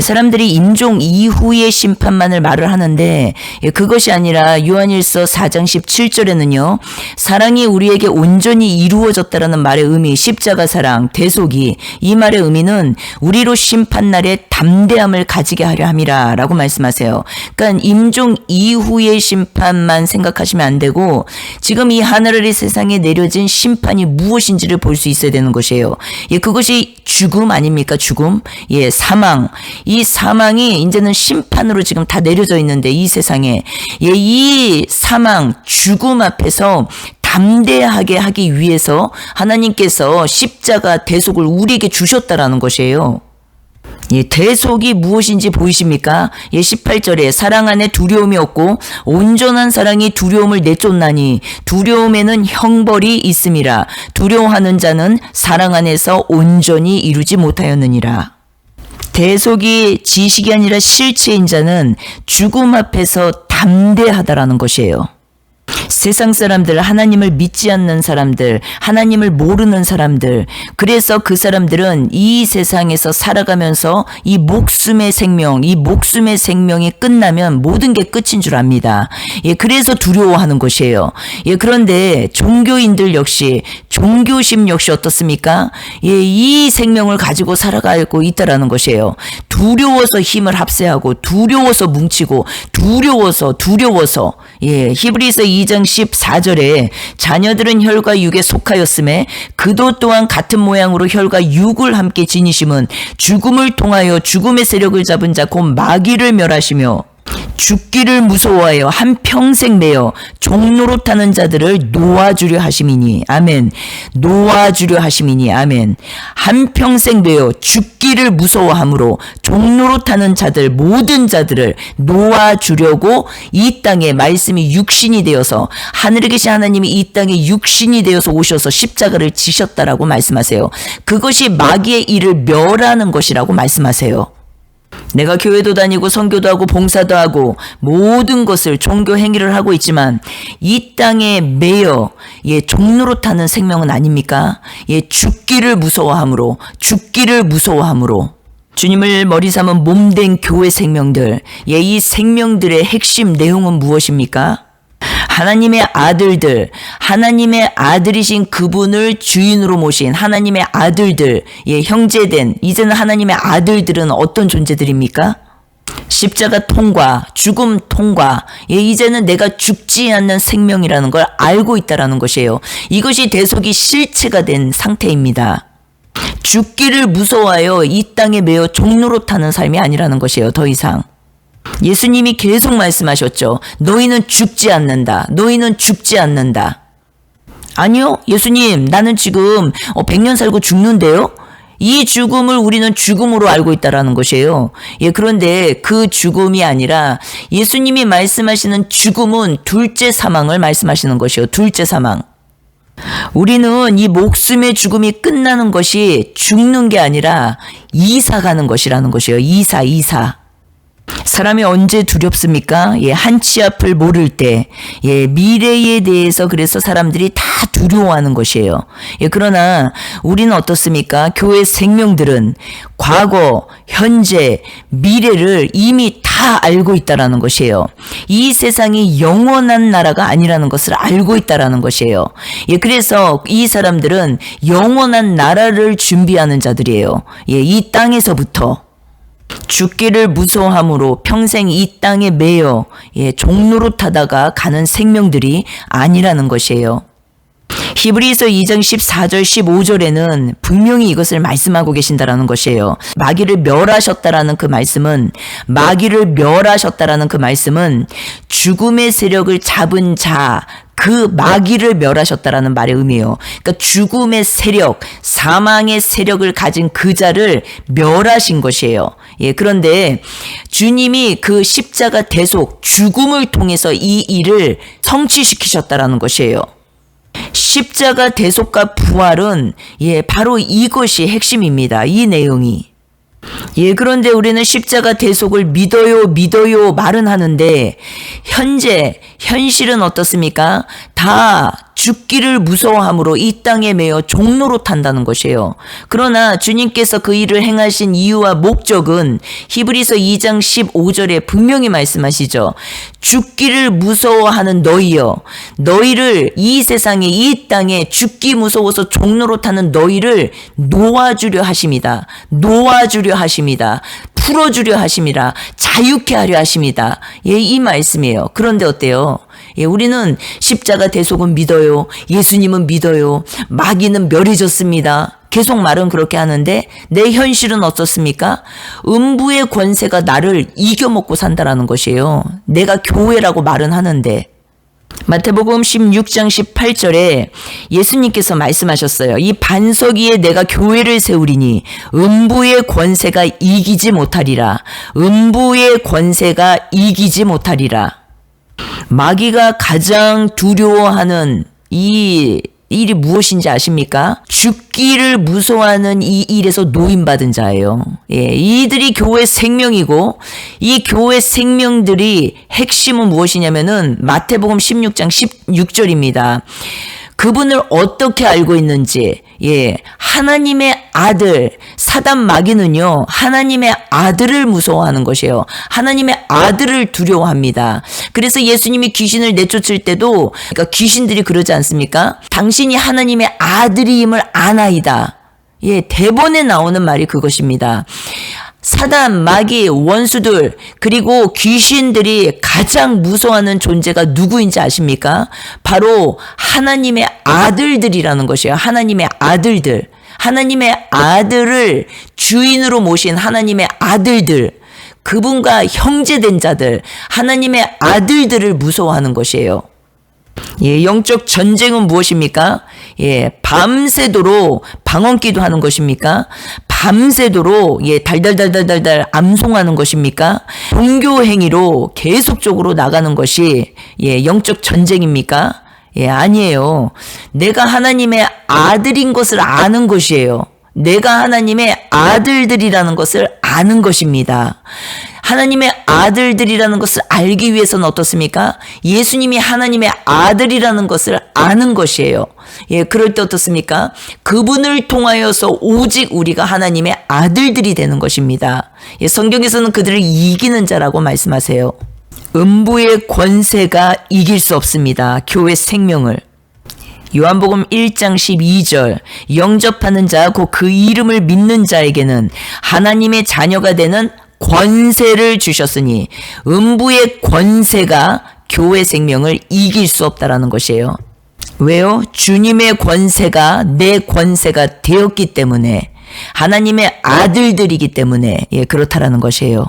사람들이 임종 이후의 심판만을 말을 하는데 그것이 아니라 요한일서 4장 17절에는요. 사랑이 우리에게 온전히 이루어졌다라는 말의 의미, 십자가 사랑, 대속이, 이 말의 의미는 우리로 심판날에 담대함을 가지게 하려 함이라 라고 말씀하세요. 그러니까 임종 이후의 심판만 생각하시면 안 되고 지금 이 하늘의 세상에 내려진 심판이 무엇인지를 볼 수 있어야 되는 것이에요. 그것이 죽음 아닙니까? 죽음. 사망. 이 사망이 이제는 심판으로 지금 다 내려져 있는데 이 세상에 이 사망, 죽음 앞에서 담대하게 하기 위해서 하나님께서 십자가 대속을 우리에게 주셨다라는 것이에요. 대속이 무엇인지 보이십니까? 18절에 사랑 안에 두려움이 없고 온전한 사랑이 두려움을 내쫓나니 두려움에는 형벌이 있음이라. 두려워하는 자는 사랑 안에서 온전히 이루지 못하였느니라. 대속이 지식이 아니라 실체인 자는 죽음 앞에서 담대하다라는 것이에요. 세상 사람들, 하나님을 믿지 않는 사람들, 하나님을 모르는 사람들, 그래서 그 사람들은 이 세상에서 살아가면서 이 목숨의 생명이 끝나면 모든 게 끝인 줄 압니다. 그래서 두려워하는 것이에요. 그런데 종교인들 역시, 종교심 역시 어떻습니까? 이 생명을 가지고 살아가고 있다라는 것이에요. 두려워서 힘을 합세하고, 두려워서 뭉치고, 두려워서 히브리서 2장 14절에 자녀들은 혈과 육에 속하였음에 그도 또한 같은 모양으로 혈과 육을 함께 지니심은 죽음을 통하여 죽음의 세력을 잡은 자 곧 마귀를 멸하시며 죽기를 무서워하여 한평생 매여 종노릇하는 자들을 놓아주려 하심이니. 아멘. 놓아주려 하심이니. 아멘. 한평생 매여 죽기를 무서워함으로 종노릇하는 자들, 모든 자들을 놓아주려고 이 땅에 말씀이 육신이 되어서, 하늘에 계신 하나님이 이 땅에 육신이 되어서 오셔서 십자가를 지셨다라고 말씀하세요. 그것이 마귀의 일을 멸하는 것이라고 말씀하세요. 내가 교회도 다니고 선교도 하고 봉사도 하고 모든 것을 종교 행위를 하고 있지만 이 땅에 매여 종노릇하는 생명은 아닙니까? 죽기를 무서워함으로 주님을 머리 삼은 몸된 교회 생명들, 이 생명들의 핵심 내용은 무엇입니까? 하나님의 아들들, 하나님의 아들이신 그분을 주인으로 모신 하나님의 아들들, 형제된, 이제는 하나님의 아들들은 어떤 존재들입니까? 십자가 통과, 죽음 통과, 이제는 내가 죽지 않는 생명이라는 걸 알고 있다라는 것이에요. 이것이 대속이 실체가 된 상태입니다. 죽기를 무서워하여 이 땅에 매여 종노릇하는 삶이 아니라는 것이에요. 더 이상. 예수님이 계속 말씀하셨죠. 너희는 죽지 않는다. 너희는 죽지 않는다. 아니요, 예수님, 나는 지금 100년 살고 죽는데요. 이 죽음을 우리는 죽음으로 알고 있다라는 것이에요. 그런데 그 죽음이 아니라 예수님이 말씀하시는 죽음은 둘째 사망을 말씀하시는 것이에요. 둘째 사망. 우리는 이 목숨의 죽음이 끝나는 것이 죽는 게 아니라 이사 가는 것이라는 것이에요. 이사. 사람이 언제 두렵습니까? 한치 앞을 모를 때, 미래에 대해서 그래서 사람들이 다 두려워하는 것이에요. 그러나 우리는 어떻습니까? 교회 생명들은 과거, 현재, 미래를 이미 다 알고 있다라는 것이에요. 이 세상이 영원한 나라가 아니라는 것을 알고 있다라는 것이에요. 그래서 이 사람들은 영원한 나라를 준비하는 자들이에요. 이 땅에서부터. 죽기를 무서워함으로 평생 이 땅에 매여 종노릇하다가 가는 생명들이 아니라는 것이에요. 히브리서 2장 14절 15절에는 분명히 이것을 말씀하고 계신다라는 것이에요. 마귀를 멸하셨다라는 그 말씀은 죽음의 세력을 잡은 자, 그 마귀를 멸하셨다라는 말의 의미예요. 그러니까 죽음의 세력, 사망의 세력을 가진 그 자를 멸하신 것이에요. 그런데 주님이 그 십자가 대속, 죽음을 통해서 이 일을 성취시키셨다라는 것이에요. 십자가 대속과 부활은 바로 이것이 핵심입니다. 이 내용이. 그런데 우리는 십자가 대속을 믿어요 말은 하는데 현실은 어떻습니까? 다 죽기를 무서워함으로 이 땅에 매여 종로로 탄다는 것이에요. 그러나 주님께서 그 일을 행하신 이유와 목적은 히브리서 2장 15절에 분명히 말씀하시죠. 죽기를 무서워하는 너희여, 너희를 이 세상에 이 땅에 죽기 무서워서 종로로 타는 너희를 놓아주려 하십니다. 놓아주려 하십니다. 풀어주려 하십니다. 자유케 하려 하십니다. 예, 이 말씀이에요. 그런데 어때요? 예, 우리는 십자가 대속은 믿어요. 예수님은 믿어요. 마귀는 멸해졌습니다. 계속 말은 그렇게 하는데 내 현실은 어떻습니까? 음부의 권세가 나를 이겨먹고 산다라는 것이에요. 내가 교회라고 말은 하는데. 마태복음 16장 18절에 예수님께서 말씀하셨어요. 이 반석 위에 내가 교회를 세우리니 음부의 권세가 이기지 못하리라. 음부의 권세가 이기지 못하리라. 마귀가 가장 두려워하는 이 일이 무엇인지 아십니까? 죽기를 무서워하는 이 일에서 노임받은 자예요. 예, 이들이 교회 생명이고 이 교회 생명들이 핵심은 무엇이냐면은 마태복음 16장 16절입니다. 그분을 어떻게 알고 있는지, 예, 하나님의 아들, 사단 마귀는요, 하나님의 아들을 무서워하는 것이에요. 하나님의 아들을 두려워합니다. 그래서 예수님이 귀신을 내쫓을 때도, 그러니까 귀신들이 그러지 않습니까? 당신이 하나님의 아들임을 아나이다. 예, 대본에 나오는 말이 그것입니다. 사단, 마귀, 원수들, 그리고 귀신들이 가장 무서워하는 존재가 누구인지 아십니까? 바로 하나님의 아들들이라는 것이에요. 하나님의 아들들. 하나님의 아들을 주인으로 모신 하나님의 아들들. 그분과 형제된 자들, 하나님의 아들들을 무서워하는 것이에요. 예, 영적 전쟁은 무엇입니까? 예, 밤새도록 방언기도 하는 것입니까? 밤새도록 예, 달달달달달달 암송하는 것입니까? 종교 행위로 계속적으로 나가는 것이 예, 영적 전쟁입니까? 예, 아니에요. 내가 하나님의 아들인 것을 아는 것이에요. 내가 하나님의 아들들이라는 것을 아는 것입니다. 하나님의 아들들이라는 것을 알기 위해서는 어떻습니까? 예수님이 하나님의 아들이라는 것을 아는 것이에요. 예, 그럴 때 어떻습니까? 그분을 통하여서 오직 우리가 하나님의 아들들이 되는 것입니다. 예, 성경에서는 그들을 이기는 자라고 말씀하세요. 음부의 권세가 이길 수 없습니다. 교회 생명을. 요한복음 1장 12절 영접하는 자 곧 그 이름을 믿는 자에게는 하나님의 자녀가 되는 권세를 주셨으니 음부의 권세가 교회 생명을 이길 수 없다라는 것이에요. 왜요? 주님의 권세가 내 권세가 되었기 때문에 하나님의 아들들이기 때문에 예, 그렇다라는 것이에요.